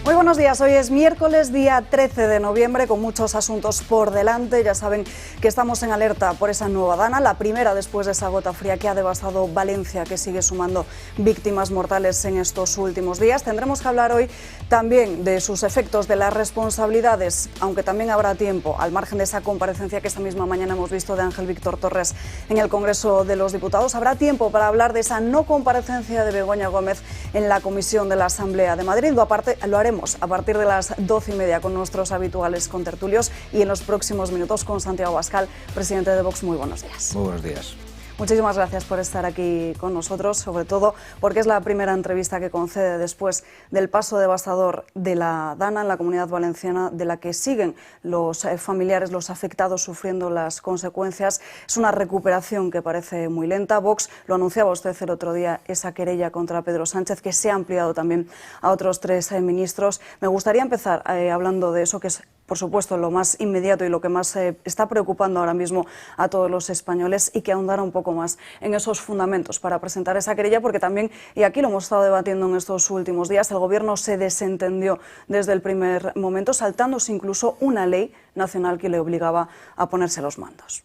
Muy buenos días, hoy es miércoles, día 13 de noviembre, con muchos asuntos por delante. Ya saben que estamos en alerta por esa nueva dana, la primera después de esa gota fría que ha devastado Valencia, que sigue sumando víctimas mortales en estos últimos días. Tendremos que hablar hoy también de sus efectos, de las responsabilidades, aunque también habrá tiempo, al margen de esa comparecencia que esta misma mañana hemos visto de Ángel Víctor Torres en el Congreso de los Diputados. Habrá tiempo para hablar de esa no comparecencia de Begoña Gómez en la Comisión de la Asamblea de Madrid. Lo haremos a partir de las 12:30 con nuestros habituales contertulios y en los próximos minutos con Santiago Abascal, presidente de Vox. Muy buenos días. Muy buenos días. Muchísimas gracias por estar aquí con nosotros, sobre todo porque es la primera entrevista que concede después del paso devastador de la dana en la Comunidad Valenciana, de la que siguen los familiares, los afectados, sufriendo las consecuencias. Es una recuperación que parece muy lenta. Vox, lo anunciaba usted el otro día, esa querella contra Pedro Sánchez, que se ha ampliado también a otros 3 ministros. Me gustaría empezar hablando de eso, que es, por supuesto, lo más inmediato y lo que más está preocupando ahora mismo a todos los españoles, y que ahondara un poco más en esos fundamentos para presentar esa querella, porque también, y aquí lo hemos estado debatiendo en estos últimos días, el Gobierno se desentendió desde el primer momento, saltándose incluso una ley nacional que le obligaba a ponerse los mandos.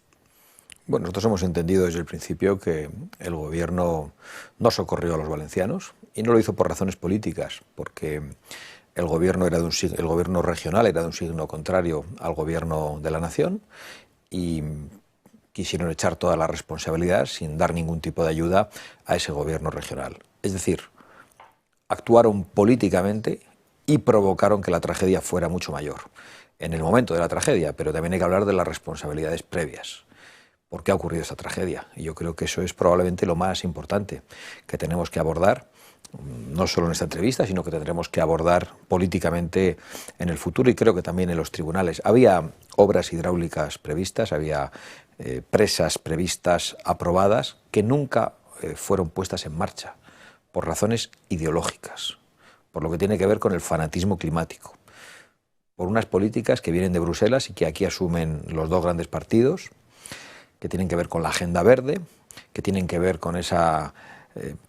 Bueno, nosotros hemos entendido desde el principio que el Gobierno no socorrió a los valencianos, y no lo hizo por razones políticas, porque el gobierno regional era de un signo contrario al gobierno de la nación, y quisieron echar toda la responsabilidad sin dar ningún tipo de ayuda a ese gobierno regional. Es decir, actuaron políticamente y provocaron que la tragedia fuera mucho mayor en el momento de la tragedia, pero también hay que hablar de las responsabilidades previas. ¿Por qué ha ocurrido esta tragedia? Y yo creo que eso es probablemente lo más importante que tenemos que abordar, no solo en esta entrevista, sino que tendremos que abordar políticamente en el futuro, y creo que también en los tribunales. Había obras hidráulicas previstas, había presas previstas, aprobadas, que nunca fueron puestas en marcha por razones ideológicas, por lo que tiene que ver con el fanatismo climático, por unas políticas que vienen de Bruselas y que aquí asumen los 2 grandes partidos, que tienen que ver con la agenda verde, que tienen que ver con esa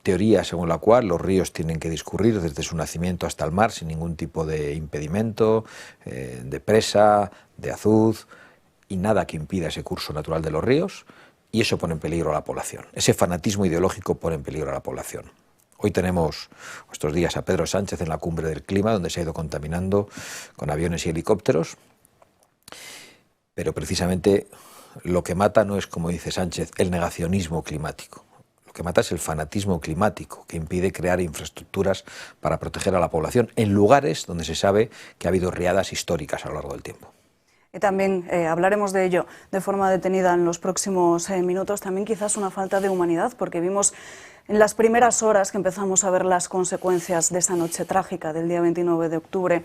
teoría según la cual los ríos tienen que discurrir desde su nacimiento hasta el mar sin ningún tipo de impedimento, de presa, de azuz, y nada que impida ese curso natural de los ríos, y eso pone en peligro a la población. Ese fanatismo ideológico pone en peligro a la población. Hoy tenemos estos días a Pedro Sánchez en la cumbre del clima, donde se ha ido contaminando con aviones y helicópteros, pero precisamente lo que mata no es, como dice Sánchez, el negacionismo climático. Lo que mata es el fanatismo climático, que impide crear infraestructuras para proteger a la población en lugares donde se sabe que ha habido riadas históricas a lo largo del tiempo. Y también hablaremos de ello de forma detenida en los próximos minutos. También quizás una falta de humanidad, porque vimos en las primeras horas que empezamos a ver las consecuencias de esa noche trágica del día 29 de octubre,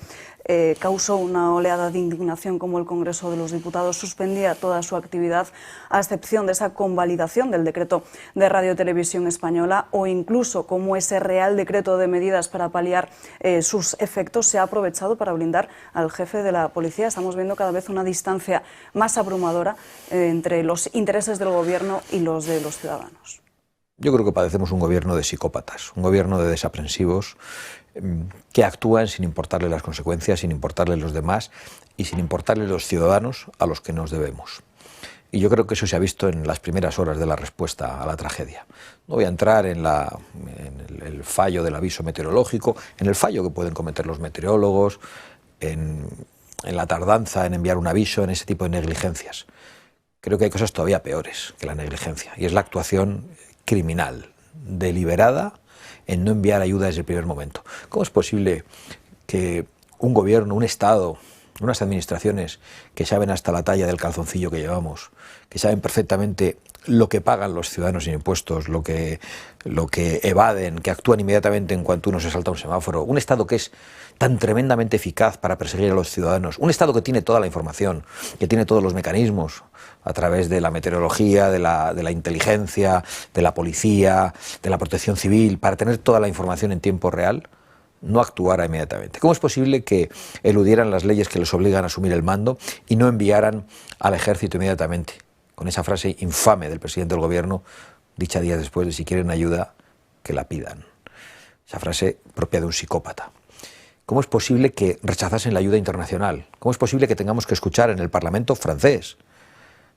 causó una oleada de indignación, como el Congreso de los Diputados suspendía toda su actividad, a excepción de esa convalidación del decreto de Radio Televisión Española, o incluso como ese Real Decreto de medidas para paliar sus efectos se ha aprovechado para blindar al jefe de la policía. Estamos viendo cada vez una distancia más abrumadora entre los intereses del Gobierno y los de los ciudadanos. Yo creo que padecemos un gobierno de psicópatas, un gobierno de desaprensivos que actúan sin importarle las consecuencias, sin importarle los demás y sin importarle los ciudadanos a los que nos debemos. Y yo creo que eso se ha visto en las primeras horas de la respuesta a la tragedia. No voy a entrar en el fallo del aviso meteorológico, en el fallo que pueden cometer los meteorólogos, en la tardanza en enviar un aviso, en ese tipo de negligencias. Creo que hay cosas todavía peores que la negligencia, y es la actuación criminal, deliberada, en no enviar ayuda desde el primer momento. ¿Cómo es posible que un gobierno, un Estado, unas administraciones que saben hasta la talla del calzoncillo que llevamos, que saben perfectamente lo que pagan los ciudadanos en impuestos, lo que evaden, que actúan inmediatamente en cuanto uno se salta un semáforo, un Estado que es tan tremendamente eficaz para perseguir a los ciudadanos, un Estado que tiene toda la información, que tiene todos los mecanismos a través de la meteorología, de la inteligencia, de la policía, de la protección civil, para tener toda la información en tiempo real, no actuara inmediatamente? ¿Cómo es posible que eludieran las leyes que les obligan a asumir el mando y no enviaran al ejército inmediatamente? Con esa frase infame del presidente del gobierno, dicha días después de: si quieren ayuda, que la pidan. Esa frase propia de un psicópata. ¿Cómo es posible que rechazasen la ayuda internacional? ¿Cómo es posible que tengamos que escuchar en el Parlamento francés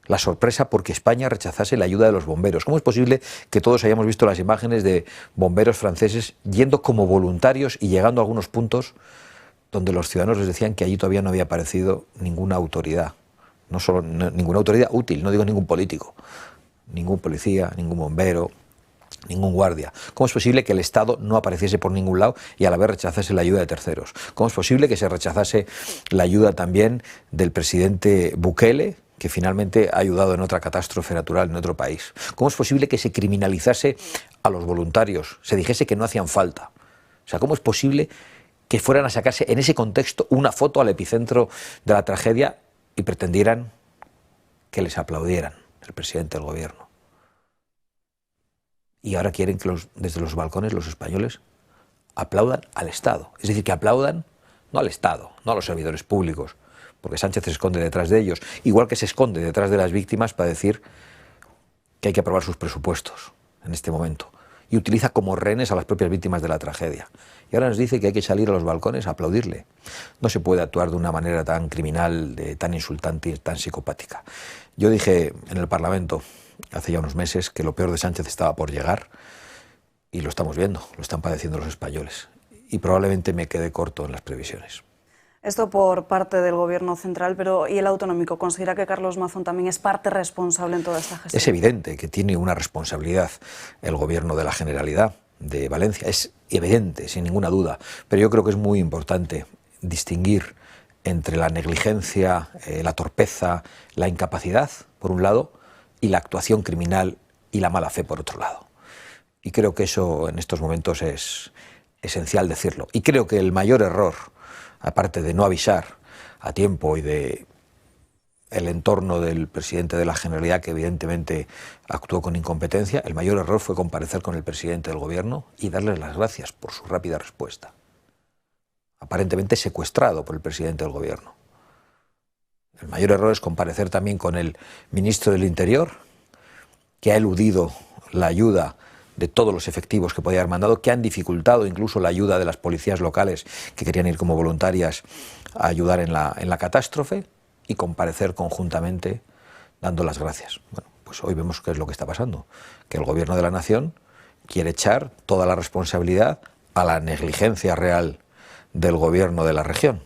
la sorpresa porque España rechazase la ayuda de los bomberos? ¿Cómo es posible que todos hayamos visto las imágenes de bomberos franceses yendo como voluntarios y llegando a algunos puntos donde los ciudadanos les decían que allí todavía no había aparecido ninguna autoridad? No solo ninguna autoridad útil, no digo ningún político, ningún policía, ningún bombero, ningún guardia. ¿Cómo es posible que el Estado no apareciese por ningún lado y a la vez rechazase la ayuda de terceros? ¿Cómo es posible que se rechazase la ayuda también del presidente Bukele, que finalmente ha ayudado en otra catástrofe natural en otro país? ¿Cómo es posible que se criminalizase a los voluntarios, se dijese que no hacían falta? O sea, ¿cómo es posible que fueran a sacarse en ese contexto una foto al epicentro de la tragedia y pretendieran que les aplaudieran el presidente del gobierno? Y ahora quieren que desde los balcones los españoles aplaudan al Estado. Es decir, que aplaudan no al Estado, no a los servidores públicos, porque Sánchez se esconde detrás de ellos, igual que se esconde detrás de las víctimas para decir que hay que aprobar sus presupuestos en este momento. Y utiliza como rehenes a las propias víctimas de la tragedia. Y ahora nos dice que hay que salir a los balcones a aplaudirle. No se puede actuar de una manera tan criminal, tan insultante y tan psicopática. Yo dije en el Parlamento hace ya unos meses que lo peor de Sánchez estaba por llegar, y lo estamos viendo, lo están padeciendo los españoles. Y probablemente me quede corto en las previsiones. Esto por parte del Gobierno central, pero ¿y el autonómico? ¿Considera que Carlos Mazón también es parte responsable en toda esta gestión? Es evidente que tiene una responsabilidad el Gobierno de la Generalidad de Valencia, es evidente, sin ninguna duda, pero yo creo que es muy importante distinguir entre la negligencia, la torpeza, la incapacidad, por un lado, y la actuación criminal y la mala fe, por otro lado. Y creo que eso en estos momentos es esencial decirlo. Y creo que el mayor error, aparte de no avisar a tiempo y de el entorno del presidente de la Generalidad, que evidentemente actuó con incompetencia, el mayor error fue comparecer con el presidente del Gobierno y darles las gracias por su rápida respuesta. Aparentemente secuestrado por el presidente del Gobierno. El mayor error es comparecer también con el ministro del Interior, que ha eludido la ayuda de todos los efectivos que podía haber mandado, que han dificultado incluso la ayuda de las policías locales que querían ir como voluntarias a ayudar en la catástrofe, y comparecer conjuntamente dando las gracias. Bueno, pues hoy vemos qué es lo que está pasando, que el Gobierno de la Nación quiere echar toda la responsabilidad a la negligencia real del Gobierno de la región,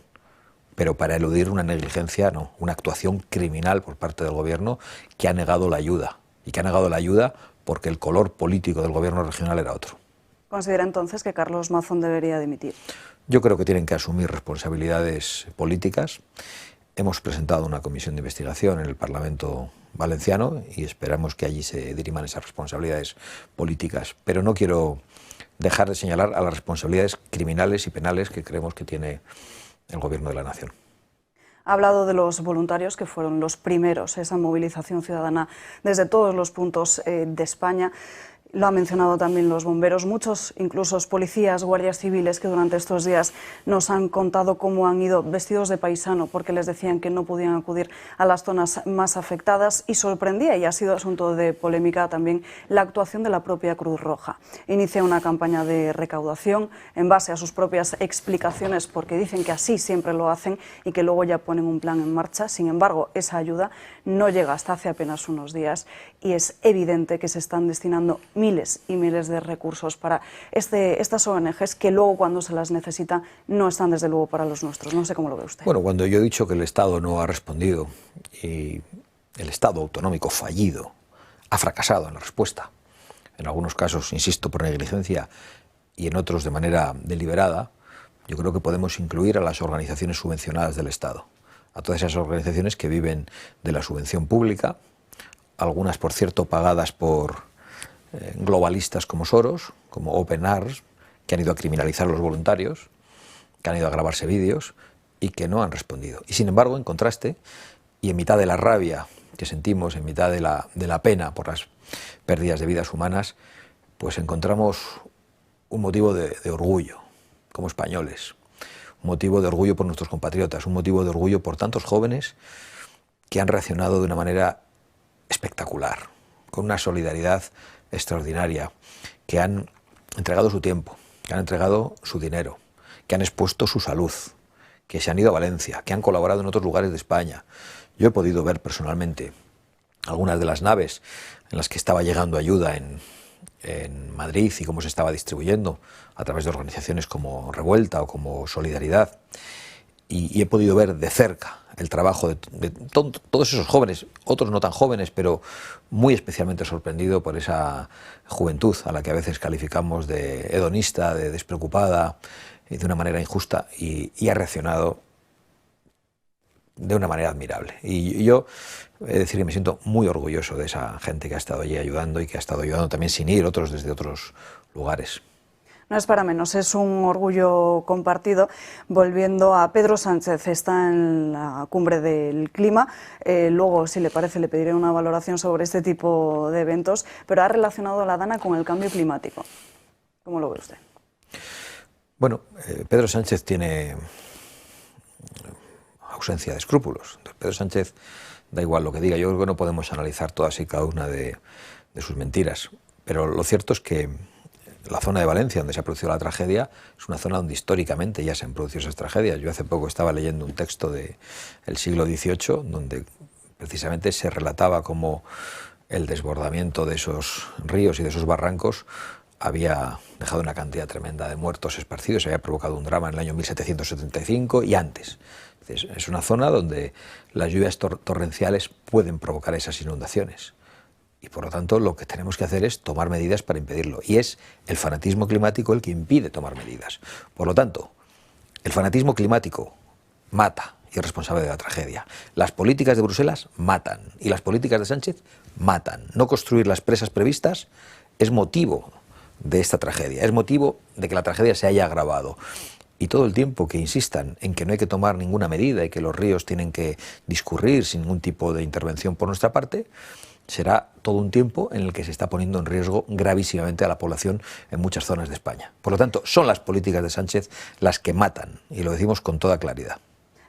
pero para eludir una negligencia, no, una actuación criminal por parte del Gobierno que ha negado la ayuda, y que ha negado la ayuda porque el color político del Gobierno regional era otro. ¿Considera entonces que Carlos Mazón debería dimitir? Yo creo que tienen que asumir responsabilidades políticas. Hemos presentado una comisión de investigación en el Parlamento valenciano y esperamos que allí se diriman esas responsabilidades políticas. Pero no quiero dejar de señalar a las responsabilidades criminales y penales que creemos que tiene el Gobierno de la Nación. Ha hablado de los voluntarios que fueron los primeros, esa movilización ciudadana desde todos los puntos de España. Lo ha mencionado también los bomberos, muchos, incluso policías, guardias civiles que durante estos días nos han contado cómo han ido vestidos de paisano porque les decían que no podían acudir a las zonas más afectadas, y sorprendía, y ha sido asunto de polémica también, la actuación de la propia Cruz Roja. Inicia una campaña de recaudación en base a sus propias explicaciones, porque dicen que así siempre lo hacen y que luego ya ponen un plan en marcha. Sin embargo, esa ayuda no llega hasta hace apenas unos días y es evidente que se están destinando miles y miles de recursos para estas ONGs que luego, cuando se las necesita, no están desde luego para los nuestros. No sé cómo lo ve usted. Bueno, cuando yo he dicho que el Estado no ha respondido y el Estado autonómico fallido ha fracasado en la respuesta, en algunos casos, insisto, por negligencia y en otros de manera deliberada, yo creo que podemos incluir a las organizaciones subvencionadas del Estado, a todas esas organizaciones que viven de la subvención pública, algunas, por cierto, pagadas por globalistas como Soros, como Open Arms, que han ido a criminalizar a los voluntarios, que han ido a grabarse vídeos y que no han respondido. Y sin embargo, en contraste, y en mitad de la rabia que sentimos, en mitad de la pena por las pérdidas de vidas humanas, pues encontramos un motivo de orgullo como españoles, un motivo de orgullo por nuestros compatriotas, un motivo de orgullo por tantos jóvenes que han reaccionado de una manera espectacular, con una solidaridad extraordinaria, que han entregado su tiempo, que han entregado su dinero, que han expuesto su salud, que se han ido a Valencia, que han colaborado en otros lugares de España. Yo he podido ver personalmente algunas de las naves en las que estaba llegando ayuda en Madrid y cómo se estaba distribuyendo a través de organizaciones como Revuelta o como Solidaridad. Y he podido ver de cerca el trabajo de todos esos jóvenes, otros no tan jóvenes, pero muy especialmente sorprendido por esa juventud a la que a veces calificamos de hedonista, de despreocupada, de una manera injusta, y ha reaccionado de una manera admirable. Y yo he de decir que me siento muy orgulloso de esa gente que ha estado allí ayudando y que ha estado ayudando también sin ir, otros desde otros lugares. No es para menos, es un orgullo compartido. Volviendo a Pedro Sánchez, está en la cumbre del clima. Luego, si le parece, le pediré una valoración sobre este tipo de eventos, pero ha relacionado a la Dana con el cambio climático. ¿Cómo lo ve usted? Bueno, Pedro Sánchez tiene ausencia de escrúpulos. Entonces, Pedro Sánchez, da igual lo que diga, yo creo que no podemos analizar todas y cada una de sus mentiras, pero lo cierto es que la zona de Valencia, donde se ha producido la tragedia, es una zona donde históricamente ya se han producido esas tragedias. Yo hace poco estaba leyendo un texto del siglo XVIII, donde precisamente se relataba cómo el desbordamiento de esos ríos y de esos barrancos había dejado una cantidad tremenda de muertos esparcidos, había provocado un drama en el año 1775 y antes. Es una zona donde las lluvias torrenciales pueden provocar esas inundaciones. Y por lo tanto lo que tenemos que hacer es tomar medidas para impedirlo. Y es el fanatismo climático el que impide tomar medidas. Por lo tanto, el fanatismo climático mata y es responsable de la tragedia. Las políticas de Bruselas matan y las políticas de Sánchez matan. No construir las presas previstas es motivo de esta tragedia, es motivo de que la tragedia se haya agravado. Y todo el tiempo que insistan en que no hay que tomar ninguna medida y que los ríos tienen que discurrir sin ningún tipo de intervención por nuestra parte, será todo un tiempo en el que se está poniendo en riesgo gravísimamente a la población en muchas zonas de España. Por lo tanto, son las políticas de Sánchez las que matan, y lo decimos con toda claridad.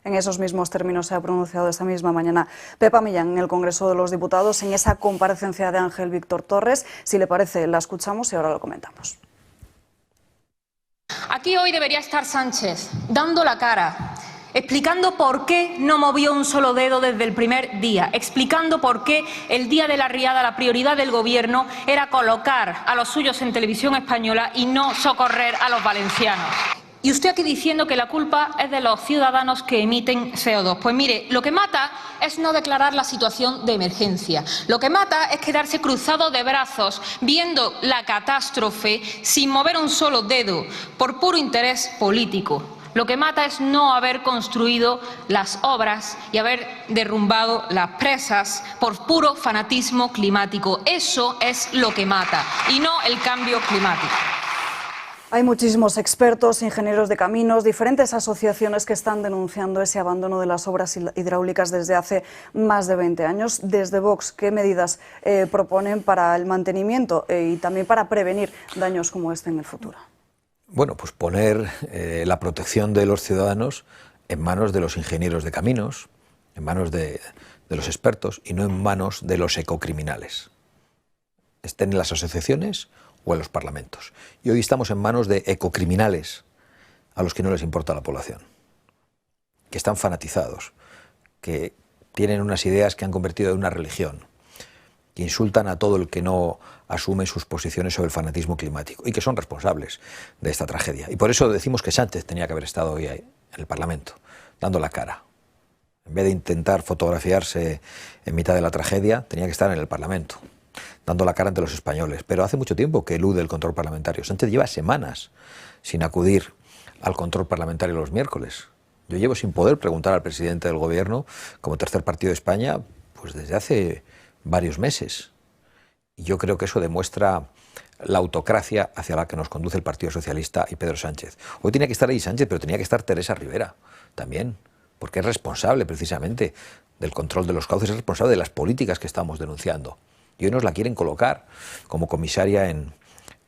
En esos mismos términos se ha pronunciado esta misma mañana Pepa Millán en el Congreso de los Diputados en esa comparecencia de Ángel Víctor Torres. Si le parece, la escuchamos y ahora lo comentamos. Aquí hoy debería estar Sánchez, dando la cara, explicando por qué no movió un solo dedo desde el primer día, explicando por qué el día de la riada la prioridad del Gobierno era colocar a los suyos en Televisión Española y no socorrer a los valencianos. Y usted aquí diciendo que la culpa es de los ciudadanos que emiten CO2. Pues mire, lo que mata es no declarar la situación de emergencia. Lo que mata es quedarse cruzado de brazos viendo la catástrofe sin mover un solo dedo por puro interés político. Lo que mata es no haber construido las obras y haber derrumbado las presas por puro fanatismo climático. Eso es lo que mata y no el cambio climático. Hay muchísimos expertos, ingenieros de caminos, diferentes asociaciones que están denunciando ese abandono de las obras hidráulicas desde hace más de 20 años. Desde Vox, ¿qué medidas proponen para el mantenimiento y también para prevenir daños como este en el futuro? Bueno, pues poner la protección de los ciudadanos en manos de los ingenieros de caminos, en manos de los expertos y no en manos de los ecocriminales. Estén en las asociaciones o en los parlamentos. Y hoy estamos en manos de ecocriminales a los que no les importa la población, que están fanatizados, que tienen unas ideas que han convertido en una religión, que insultan a todo el que no asume sus posiciones sobre el fanatismo climático y que son responsables de esta tragedia. Y por eso decimos que Sánchez tenía que haber estado hoy en el Parlamento, dando la cara. En vez de intentar fotografiarse en mitad de la tragedia, tenía que estar en el Parlamento, dando la cara ante los españoles. Pero hace mucho tiempo que elude el control parlamentario. Sánchez lleva semanas sin acudir al control parlamentario los miércoles. Yo llevo sin poder preguntar al presidente del Gobierno, como tercer partido de España, pues desde hace varios meses. Y yo creo que eso demuestra la autocracia hacia la que nos conduce el Partido Socialista y Pedro Sánchez. Hoy tenía que estar ahí Sánchez, pero tenía que estar Teresa Rivera también, porque es responsable precisamente del control de los cauces, es responsable de las políticas que estamos denunciando. Y hoy nos la quieren colocar como comisaria en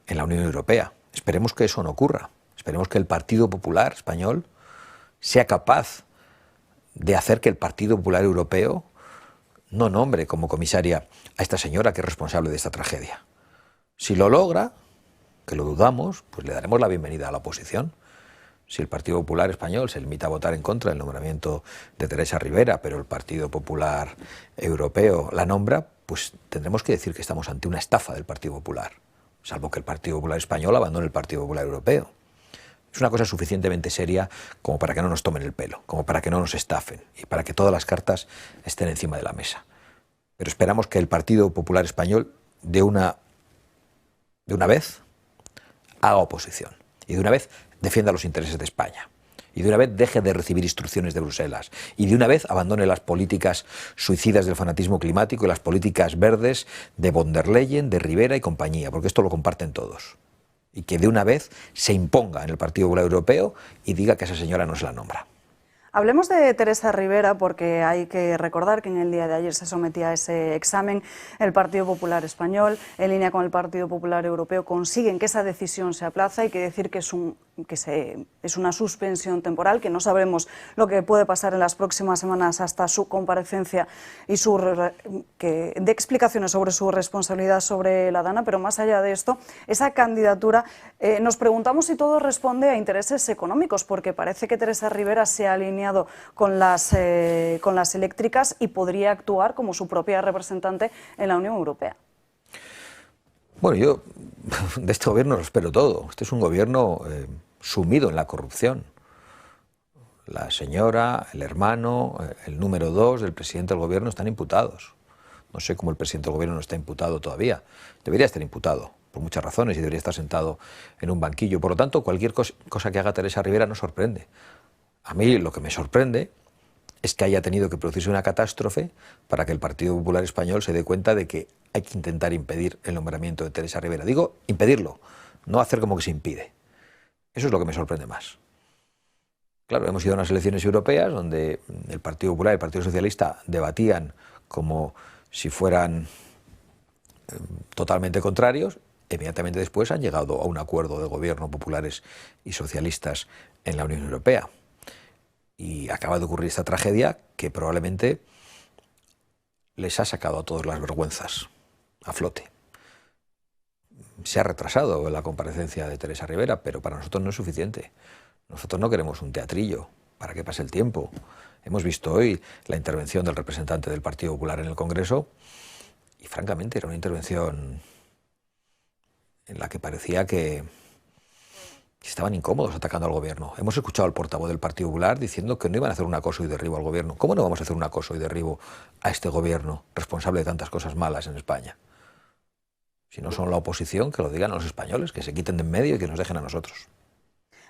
la Unión Europea. Esperemos que eso no ocurra. Esperemos que el Partido Popular Español sea capaz de hacer que el Partido Popular Europeo no nombre como comisaria a esta señora que es responsable de esta tragedia. Si lo logra, que lo dudamos, pues le daremos la bienvenida a la oposición. Si el Partido Popular Español se limita a votar en contra del nombramiento de Teresa Rivera, pero el Partido Popular Europeo la nombra, pues tendremos que decir que estamos ante una estafa del Partido Popular, salvo que el Partido Popular Español abandone el Partido Popular Europeo. Es una cosa suficientemente seria como para que no nos tomen el pelo, como para que no nos estafen y para que todas las cartas estén encima de la mesa. Pero esperamos que el Partido Popular Español de una vez haga oposición y de una vez defienda los intereses de España y de una vez deje de recibir instrucciones de Bruselas y de una vez abandone las políticas suicidas del fanatismo climático y las políticas verdes de von der Leyen, de Rivera y compañía, porque esto lo comparten todos. Y que de una vez se imponga en el Partido Popular Europeo y diga que esa señora no se la nombra. Hablemos de Teresa Rivera porque hay que recordar que en el día de ayer se sometía a ese examen el Partido Popular Español, en línea con el Partido Popular Europeo, consiguen que esa decisión se aplaza. Hay que decir que es una suspensión temporal, que no sabremos lo que puede pasar en las próximas semanas hasta su comparecencia y de explicaciones sobre su responsabilidad sobre la Dana, pero más allá de esto, esa candidatura, nos preguntamos si todo responde a intereses económicos, porque parece que Teresa Rivera se ha alineado con las eléctricas y podría actuar como su propia representante en la Unión Europea. Bueno, yo de este gobierno lo espero todo. Este es un gobierno sumido en la corrupción. La señora, el hermano, el número 2 del presidente del gobierno están imputados. No sé cómo el presidente del gobierno no está imputado todavía. Debería estar imputado por muchas razones y debería estar sentado en un banquillo. Por lo tanto, cualquier cosa que haga Teresa Rivera nos sorprende. A mí lo que me sorprende es que haya tenido que producirse una catástrofe para que el Partido Popular Español se dé cuenta de que hay que intentar impedir el nombramiento de Teresa Rivera. Digo, impedirlo, no hacer como que se impide. Eso es lo que me sorprende más. Claro, hemos ido a unas elecciones europeas donde el Partido Popular y el Partido Socialista debatían como si fueran totalmente contrarios. Inmediatamente después han llegado a un acuerdo de gobierno populares y socialistas en la Unión Europea. Y acaba de ocurrir esta tragedia que probablemente les ha sacado a todos las vergüenzas a flote. Se ha retrasado la comparecencia de Teresa Rivera, pero para nosotros no es suficiente. Nosotros no queremos un teatrillo para que pase el tiempo. Hemos visto hoy la intervención del representante del Partido Popular en el Congreso y francamente era una intervención en la que parecía que estaban incómodos atacando al gobierno. Hemos escuchado al portavoz del Partido Popular diciendo que no iban a hacer un acoso y derribo al gobierno. ¿Cómo no vamos a hacer un acoso y derribo a este gobierno responsable de tantas cosas malas en España? Si no son la oposición, que lo digan a los españoles, que se quiten de en medio y que nos dejen a nosotros.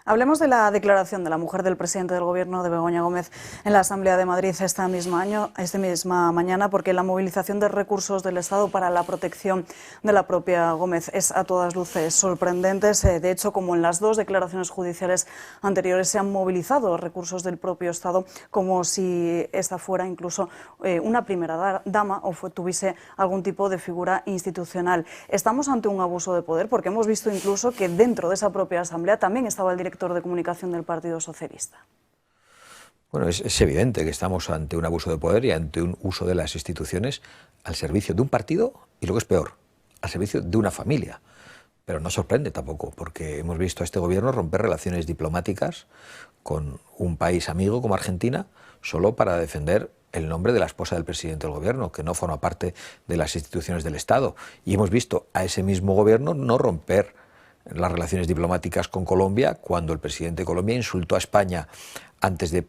Hablemos de la declaración de la mujer del presidente del Gobierno, de Begoña Gómez, en la Asamblea de Madrid esta misma mañana, porque la movilización de recursos del Estado para la protección de la propia Gómez es a todas luces sorprendente. De hecho, como en las dos declaraciones judiciales anteriores, se han movilizado recursos del propio Estado como si esta fuera incluso una primera dama o tuviese algún tipo de figura institucional. Estamos ante un abuso de poder, porque hemos visto incluso que dentro de esa propia Asamblea también estaba el director de comunicación del Partido Socialista. Bueno, es evidente que estamos ante un abuso de poder y ante un uso de las instituciones al servicio de un partido y, lo que es peor, al servicio de una familia. Pero no sorprende tampoco, porque hemos visto a este gobierno romper relaciones diplomáticas con un país amigo como Argentina solo para defender el nombre de la esposa del presidente del gobierno, que no forma parte de las instituciones del Estado. Y hemos visto a ese mismo gobierno no romper las relaciones diplomáticas con Colombia cuando el presidente de Colombia insultó a España antes de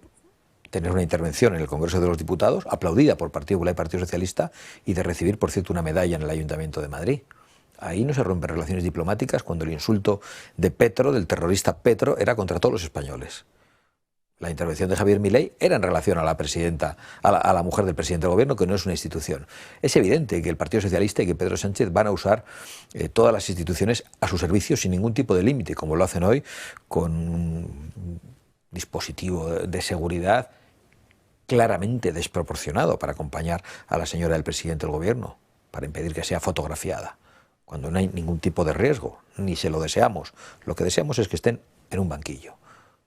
tener una intervención en el Congreso de los Diputados, aplaudida por Partido Popular y Partido Socialista, y de recibir, por cierto, una medalla en el Ayuntamiento de Madrid. Ahí no se rompen relaciones diplomáticas cuando el insulto de Petro, del terrorista Petro, era contra todos los españoles. La intervención de Javier Milei era en relación a la presidenta, a la mujer del presidente del gobierno, que no es una institución. Es evidente que el Partido Socialista y que Pedro Sánchez van a usar todas las instituciones a su servicio sin ningún tipo de límite, como lo hacen hoy con un dispositivo de seguridad claramente desproporcionado para acompañar a la señora del presidente del gobierno, para impedir que sea fotografiada, cuando no hay ningún tipo de riesgo, ni se lo deseamos. Lo que deseamos es que estén en un banquillo.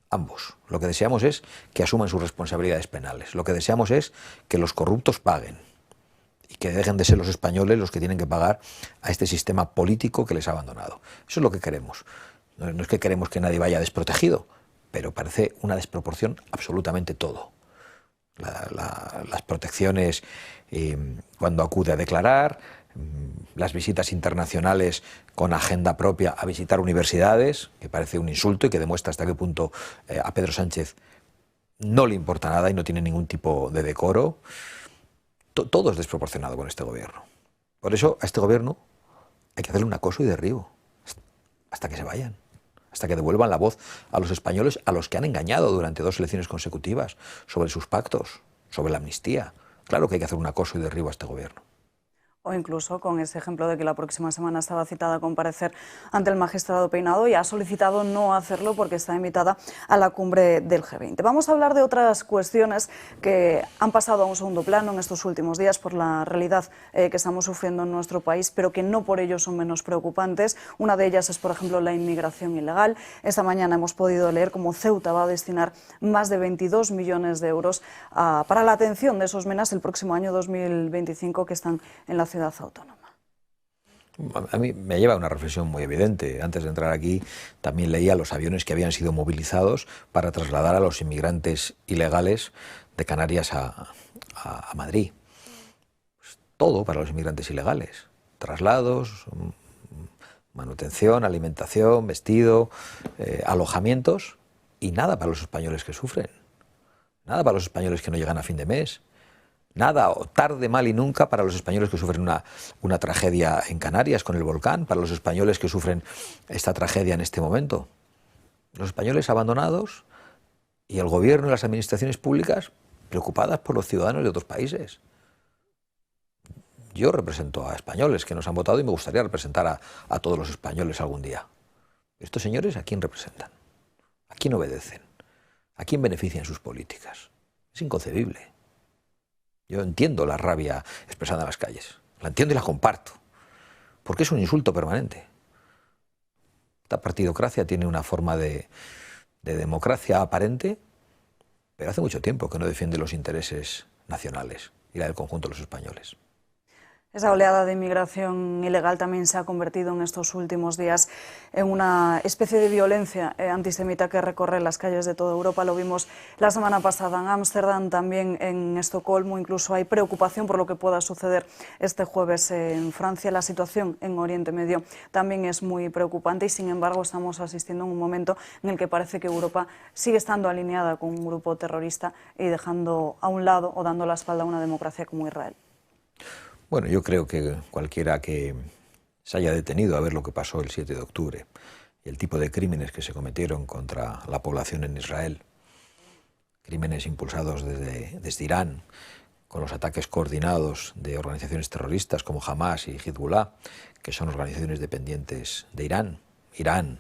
Ambos. Lo que deseamos es que asuman sus responsabilidades penales. Lo que deseamos es que los corruptos paguen y que dejen de ser los españoles los que tienen que pagar a este sistema político que les ha abandonado. Eso es lo que queremos. No es que queremos que nadie vaya desprotegido, pero parece una desproporción absolutamente todo. Las protecciones cuando acude a declarar, las visitas internacionales con agenda propia a visitar universidades, que parece un insulto y que demuestra hasta qué punto a Pedro Sánchez no le importa nada y no tiene ningún tipo de decoro. Todo es desproporcionado con este gobierno. Por eso a este gobierno hay que hacerle un acoso y derribo hasta que se vayan, hasta que devuelvan la voz a los españoles a los que han engañado durante 2 elecciones consecutivas sobre sus pactos, sobre la amnistía. Claro que hay que hacer un acoso y derribo a este gobierno. O incluso con ese ejemplo de que la próxima semana estaba citada a comparecer ante el magistrado Peinado y ha solicitado no hacerlo porque está invitada a la cumbre del G20. Vamos a hablar de otras cuestiones que han pasado a un segundo plano en estos últimos días por la realidad que estamos sufriendo en nuestro país, pero que no por ello son menos preocupantes. Una de ellas es, por ejemplo, la inmigración ilegal. Esta mañana hemos podido leer cómo Ceuta va a destinar más de 22 millones de euros para la atención de esos menas el próximo año 2025 que están en la ciudad autónoma. A mí me lleva a una reflexión muy evidente. Antes de entrar aquí también leía los aviones que habían sido movilizados para trasladar a los inmigrantes ilegales de Canarias a Madrid. Pues todo para los inmigrantes ilegales. Traslados, manutención, alimentación, vestido, alojamientos y nada para los españoles que sufren. Nada para los españoles que no llegan a fin de mes. Nada, o tarde, mal y nunca para los españoles que sufren una tragedia en Canarias con el volcán, para los españoles que sufren esta tragedia en este momento. Los españoles abandonados y el gobierno y las administraciones públicas preocupadas por los ciudadanos de otros países. Yo represento a españoles que nos han votado y me gustaría representar a todos los españoles algún día. ¿Estos señores a quién representan? ¿A quién obedecen? ¿A quién benefician sus políticas? Es inconcebible. Yo entiendo la rabia expresada en las calles, la entiendo y la comparto, porque es un insulto permanente. Esta partidocracia tiene una forma de democracia aparente, pero hace mucho tiempo que no defiende los intereses nacionales y la del conjunto de los españoles. Esa oleada de inmigración ilegal también se ha convertido en estos últimos días en una especie de violencia antisemita que recorre las calles de toda Europa. Lo vimos la semana pasada en Ámsterdam, también en Estocolmo. Incluso hay preocupación por lo que pueda suceder este jueves en Francia. La situación en Oriente Medio también es muy preocupante y, sin embargo, estamos asistiendo a un momento en el que parece que Europa sigue estando alineada con un grupo terrorista y dejando a un lado o dando la espalda a una democracia como Israel. Bueno, yo creo que cualquiera que se haya detenido a ver lo que pasó el 7 de octubre y el tipo de crímenes que se cometieron contra la población en Israel, crímenes impulsados desde Irán, con los ataques coordinados de organizaciones terroristas como Hamas y Hezbollah, que son organizaciones dependientes de Irán. Irán,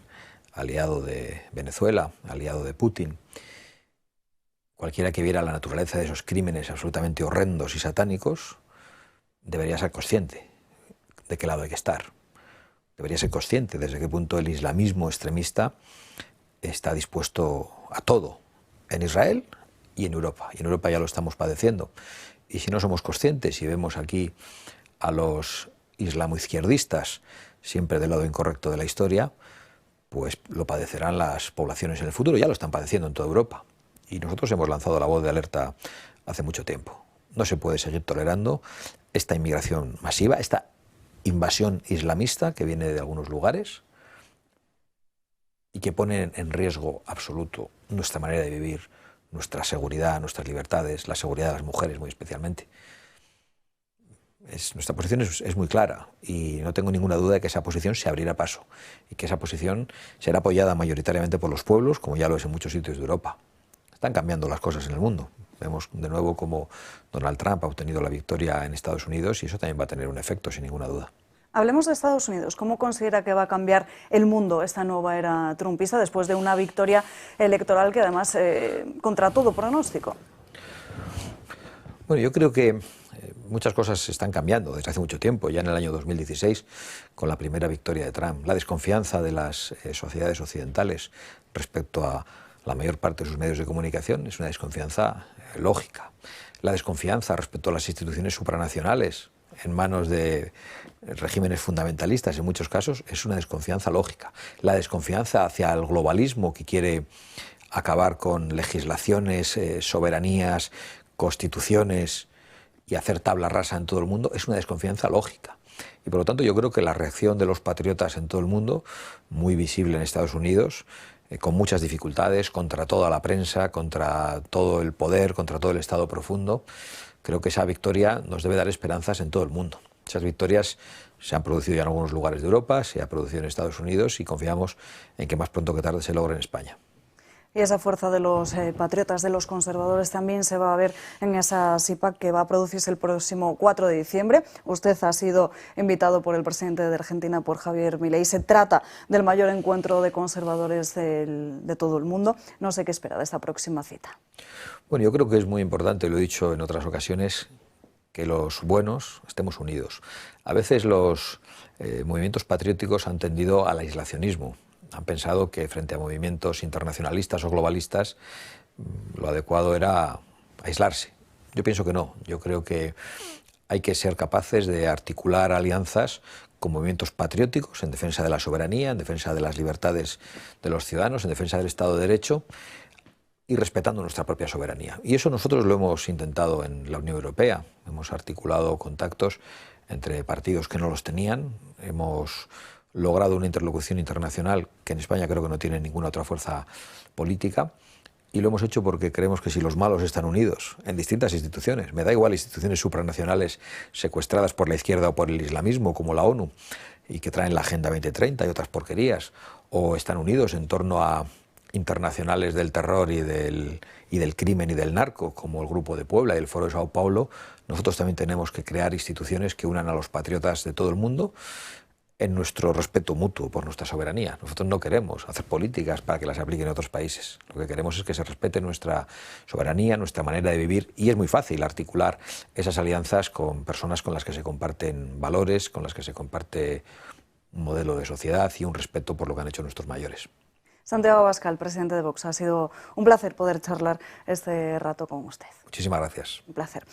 aliado de Venezuela, aliado de Putin. Cualquiera que viera la naturaleza de esos crímenes absolutamente horrendos y satánicos debería ser consciente de qué lado hay que estar. Debería ser consciente desde qué punto el islamismo extremista está dispuesto a todo en Israel y en Europa. Y en Europa ya lo estamos padeciendo. Y si no somos conscientes y vemos aquí a los islamoizquierdistas siempre del lado incorrecto de la historia, pues lo padecerán las poblaciones en el futuro. Ya lo están padeciendo en toda Europa. Y nosotros hemos lanzado la voz de alerta hace mucho tiempo. No se puede seguir tolerando esta inmigración masiva, esta invasión islamista que viene de algunos lugares y que pone en riesgo absoluto nuestra manera de vivir, nuestra seguridad, nuestras libertades, la seguridad de las mujeres muy especialmente. Nuestra posición es muy clara y no tengo ninguna duda de que esa posición se abrirá paso y que esa posición será apoyada mayoritariamente por los pueblos, como ya lo es en muchos sitios de Europa. Están cambiando las cosas en el mundo. Vemos de nuevo cómo Donald Trump ha obtenido la victoria en Estados Unidos y eso también va a tener un efecto, sin ninguna duda. Hablemos de Estados Unidos. ¿Cómo considera que va a cambiar el mundo esta nueva era trumpista después de una victoria electoral que además contra todo pronóstico? Bueno, yo creo que muchas cosas están cambiando desde hace mucho tiempo. Ya en el año 2016, con la primera victoria de Trump, la desconfianza de las sociedades occidentales respecto a la mayor parte de sus medios de comunicación es una desconfianza lógica. La desconfianza respecto a las instituciones supranacionales en manos de regímenes fundamentalistas en muchos casos es una desconfianza lógica. La desconfianza hacia el globalismo que quiere acabar con legislaciones, soberanías, constituciones y hacer tabla rasa en todo el mundo, es una desconfianza lógica. Y por lo tanto yo creo que la reacción de los patriotas en todo el mundo, muy visible en Estados Unidos, con muchas dificultades, contra toda la prensa, contra todo el poder, contra todo el Estado profundo, creo que esa victoria nos debe dar esperanzas en todo el mundo. Esas victorias se han producido ya en algunos lugares de Europa, se ha producido en Estados Unidos y confiamos en que más pronto que tarde se logre en España. Y esa fuerza de los patriotas, de los conservadores, también se va a ver en esa CIPAC que va a producirse el próximo 4 de diciembre. Usted ha sido invitado por el presidente de Argentina, por Javier Milei. Se trata del mayor encuentro de conservadores de todo el mundo. No sé qué espera de esta próxima cita. Bueno, yo creo que es muy importante, lo he dicho en otras ocasiones, que los buenos estemos unidos. A veces los movimientos patrióticos han tendido al aislacionismo. Han pensado que frente a movimientos internacionalistas o globalistas lo adecuado era aislarse. Yo pienso que no. Yo creo que hay que ser capaces de articular alianzas con movimientos patrióticos en defensa de la soberanía, en defensa de las libertades de los ciudadanos, en defensa del Estado de Derecho y respetando nuestra propia soberanía. Y eso nosotros lo hemos intentado en la Unión Europea. Hemos articulado contactos entre partidos que no los tenían. Hemos logrado una interlocución internacional que en España creo que no tiene ninguna otra fuerza política, y lo hemos hecho porque creemos que si los malos están unidos en distintas instituciones, me da igual instituciones supranacionales secuestradas por la izquierda o por el islamismo como la ONU y que traen la Agenda 2030 y otras porquerías, o están unidos en torno a internacionales del terror y del crimen y del narco como el Grupo de Puebla y el Foro de Sao Paulo, nosotros también tenemos que crear instituciones que unan a los patriotas de todo el mundo en nuestro respeto mutuo por nuestra soberanía. Nosotros no queremos hacer políticas para que las apliquen en otros países. Lo que queremos es que se respete nuestra soberanía, nuestra manera de vivir, y es muy fácil articular esas alianzas con personas con las que se comparten valores, con las que se comparte un modelo de sociedad y un respeto por lo que han hecho nuestros mayores. Santiago Abascal, presidente de Vox, ha sido un placer poder charlar este rato con usted. Muchísimas gracias. Un placer.